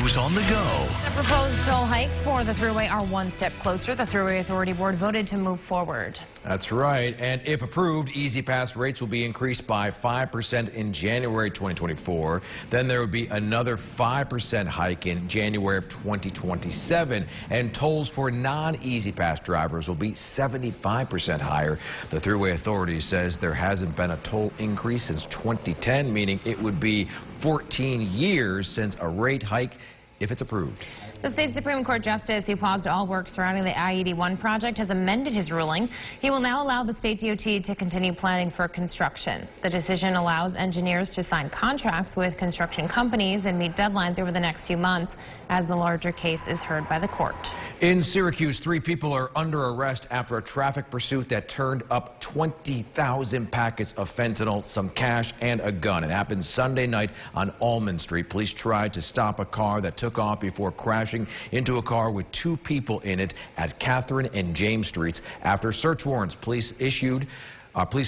news on the go. The proposed toll hikes for the Thruway are one step closer. The Thruway Authority Board voted to move forward. That's right. And if approved, Easy Pass rates will be increased by 5% in January 2024. Then there would be another 5% hike in January of 2027. And tolls for non-Easy Pass drivers will be 75% higher. The Thruway Authority says there hasn't been a toll increase since 2010, meaning it would be 14 years since a rate hike if it's approved. The state Supreme Court justice who paused all work surrounding the I-81 project has amended his ruling. He will now allow the state DOT to continue planning for construction. The decision allows engineers to sign contracts with construction companies and meet deadlines over the next few months as the larger case is heard by the court. In Syracuse, 3 people are under arrest after a traffic pursuit that turned up 20,000 packets of fentanyl, some cash, and a gun. It happened Sunday night on Allman Street. Police tried to stop a car that took off before crashing into a car with 2 people in it at Catherine and James Streets. After search warrants police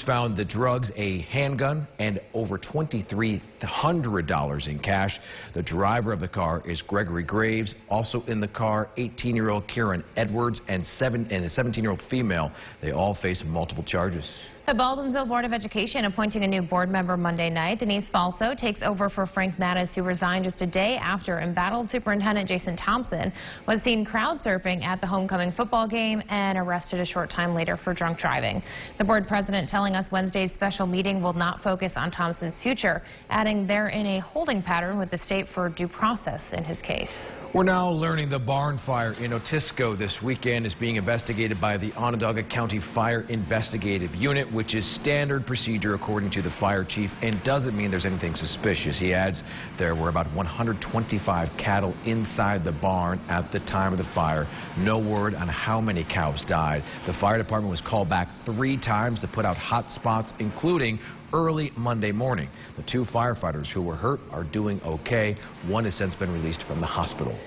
found the drugs, a handgun, and over $2,300 in cash. The driver of the car is Gregory Graves. Also in the car, 18-year-old Kieran Edwards and a 17-year-old female. They all face multiple charges. The Baldwinsville Board of Education appointing a new board member Monday night. Denise Falso takes over for Frank Mattis, who resigned just a day after embattled Superintendent Jason Thompson was seen crowd surfing at the homecoming football game and arrested a short time later for drunk driving. The board president telling us Wednesday's special meeting will not focus on Thompson's future, adding they're in a holding pattern with the state for due process in his case. We're now learning the barn fire in Otisco this weekend is being investigated by the Onondaga County Fire Investigative Unit, which is standard procedure according to the fire chief and doesn't mean there's anything suspicious. He adds there were about 125 cattle inside the barn at the time of the fire. No word on how many cows died. The fire department was called back 3 times to put out hot spots, including early Monday morning. The 2 firefighters who were hurt are doing okay. One has since been released from the hospital.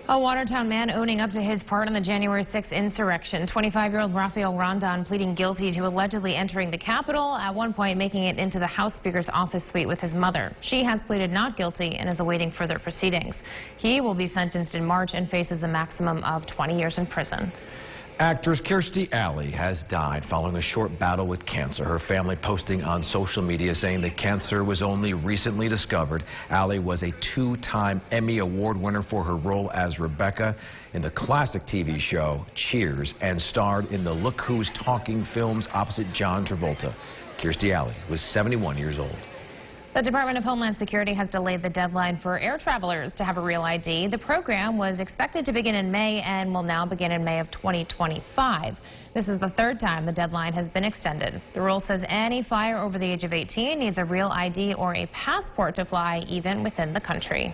A Watertown man owning up to his part in the January 6th insurrection. 25-year-old Rafael Rondon pleading guilty to allegedly entering the Capitol, at one point making it into the House Speaker's office suite with his mother. She has pleaded not guilty and is awaiting further proceedings. He will be sentenced in March and faces a maximum of 20 years in prison. Actress Kirstie Alley has died following a short battle with cancer. Her family posting on social media saying that cancer was only recently discovered. Alley was a 2-time Emmy Award winner for her role as Rebecca in the classic TV show Cheers and starred in the Look Who's Talking films opposite John Travolta. Kirstie Alley was 71 years old. The Department of Homeland Security has delayed the deadline for air travelers to have a real ID. The program was expected to begin in May and will now begin in May of 2025. This is the 3rd time the deadline has been extended. The rule says any flyer over the age of 18 needs a real ID or a passport to fly even within the country.